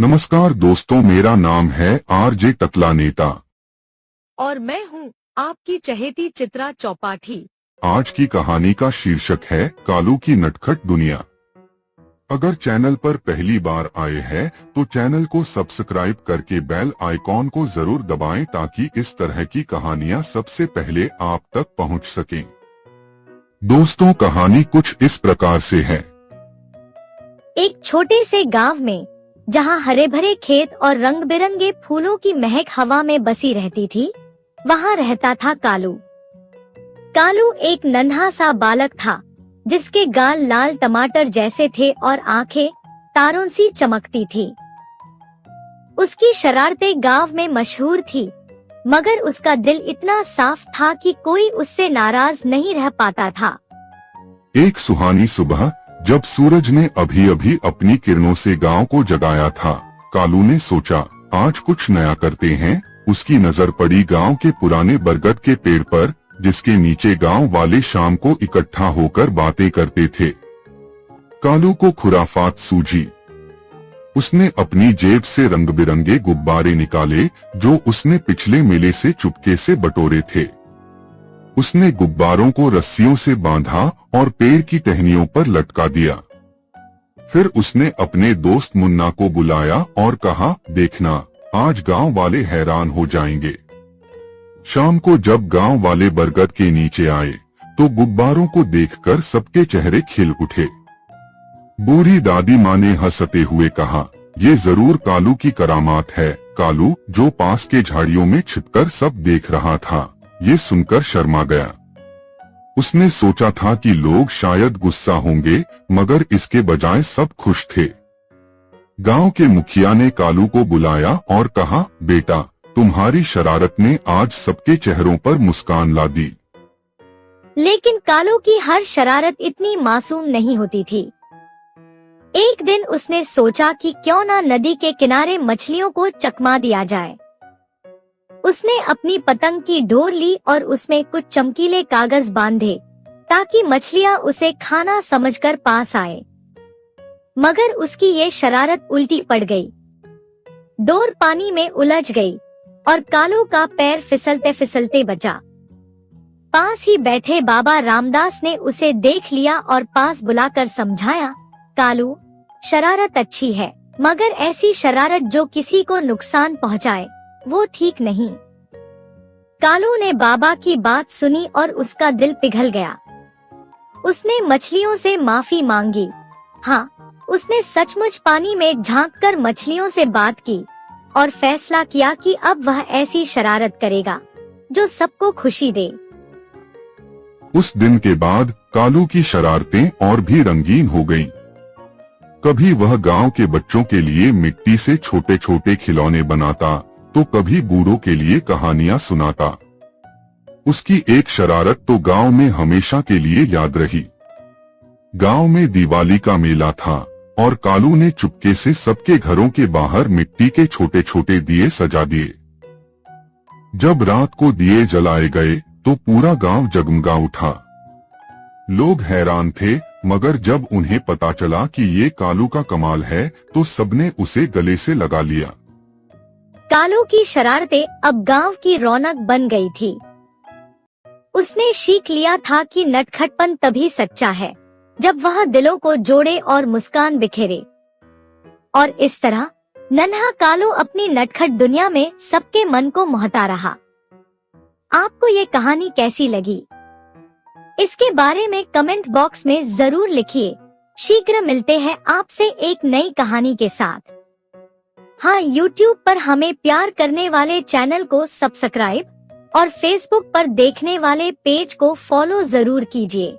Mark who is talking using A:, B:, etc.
A: नमस्कार दोस्तों, मेरा नाम है आरजे टकला नेता
B: और मैं हूँ आपकी चहेती चित्रा चौपाठी।
A: आज की कहानी का शीर्षक है कालू की नटखट दुनिया। अगर चैनल पर पहली बार आए हैं तो चैनल को सब्सक्राइब करके बेल आइकॉन को जरूर दबाएं ताकि इस तरह की कहानियां सबसे पहले आप तक पहुंच सकें। दोस्तों, कहानी कुछ इस प्रकार से है।
C: एक छोटे से गांव में जहां हरे भरे खेत और रंग बिरंगे फूलों की महक हवा में बसी रहती थी, वहां रहता था कालू। कालू एक नन्हा सा बालक था जिसके गाल लाल टमाटर जैसे थे और आंखें तारों सी चमकती थी। उसकी शरारतें गांव में मशहूर थी, मगर उसका दिल इतना साफ था कि कोई उससे नाराज नहीं रह पाता था।
A: एक सुहानी सुबह जब सूरज ने अभी अभी अपनी किरणों से गांव को जगाया था, कालू ने सोचा आज कुछ नया करते हैं। उसकी नजर पड़ी गांव के पुराने बरगद के पेड़ पर, जिसके नीचे गांव वाले शाम को इकट्ठा होकर बातें करते थे। कालू को खुराफात सूझी। उसने अपनी जेब से रंग बिरंगे गुब्बारे निकाले जो उसने पिछले मेले से चुपके से बटोरे थे। उसने गुब्बारों को रस्सियों से बांधा और पेड़ की टहनियों पर लटका दिया। फिर उसने अपने दोस्त मुन्ना को बुलाया और कहा, देखना आज गांव वाले हैरान हो जाएंगे। शाम को जब गांव वाले बरगद के नीचे आए तो गुब्बारों को देखकर सबके चेहरे खिल उठे। बूढ़ी दादी माँ ने हंसते हुए कहा, ये जरूर कालू की करामात है। कालू, जो पास के झाड़ियों में छिपकर सब देख रहा था, ये सुनकर शर्मा गया। उसने सोचा था कि लोग शायद गुस्सा होंगे, मगर इसके बजाय सब खुश थे। गांव के मुखिया ने कालू को बुलाया और कहा, बेटा, तुम्हारी शरारत ने आज सबके चेहरों पर मुस्कान ला दी।
C: लेकिन कालू की हर शरारत इतनी मासूम नहीं होती थी। एक दिन उसने सोचा कि क्यों ना नदी के किनारे मछलियों को चकमा दिया जाए। उसने अपनी पतंग की डोर ली और उसमें कुछ चमकीले कागज बांधे ताकि मछलियां उसे खाना समझकर पास आए। मगर उसकी ये शरारत उल्टी पड़ गई। डोर पानी में उलझ गई और कालू का पैर फिसलते फिसलते बचा। पास ही बैठे बाबा रामदास ने उसे देख लिया और पास बुलाकर समझाया, कालू, शरारत अच्छी है, मगर ऐसी शरारत जो किसी को नुकसान पहुंचाए वो ठीक नहीं। कालू ने बाबा की बात सुनी और उसका दिल पिघल गया। उसने मछलियों से माफी मांगी। हाँ, उसने सचमुच पानी में झांककर मछलियों से बात की और फैसला किया कि अब वह ऐसी शरारत करेगा जो सबको खुशी दे।
A: उस दिन के बाद कालू की शरारतें और भी रंगीन हो गईं। कभी वह गांव के बच्चों के लिए मिट्टी से छोटे छोटे खिलौने बनाता तो कभी बूढ़ों के लिए कहानियां सुनाता। उसकी एक शरारत तो गांव में हमेशा के लिए याद रही। गांव में दिवाली का मेला था और कालू ने चुपके से सबके घरों के बाहर मिट्टी के छोटे छोटे दिए सजा दिए। जब रात को दिए जलाए गए तो पूरा गांव जगमगा उठा। लोग हैरान थे, मगर जब उन्हें पता चला कि ये कालू का कमाल है तो सबने उसे गले से लगा लिया।
C: कालू की शरारतें अब गांव की रौनक बन गई थी। उसने सीख लिया था कि नटखटपन तभी सच्चा है जब वह दिलों को जोड़े और मुस्कान बिखेरे। और इस तरह नन्हा कालू अपनी नटखट दुनिया में सबके मन को मोहता रहा। आपको ये कहानी कैसी लगी? इसके बारे में कमेंट बॉक्स में जरूर लिखिए। शीघ्र मिलते हैं आपसे एक नई कहानी के साथ। हाँ, YouTube पर हमें प्यार करने वाले चैनल को सब्सक्राइब और Facebook पर देखने वाले पेज को फॉलो जरूर कीजिए।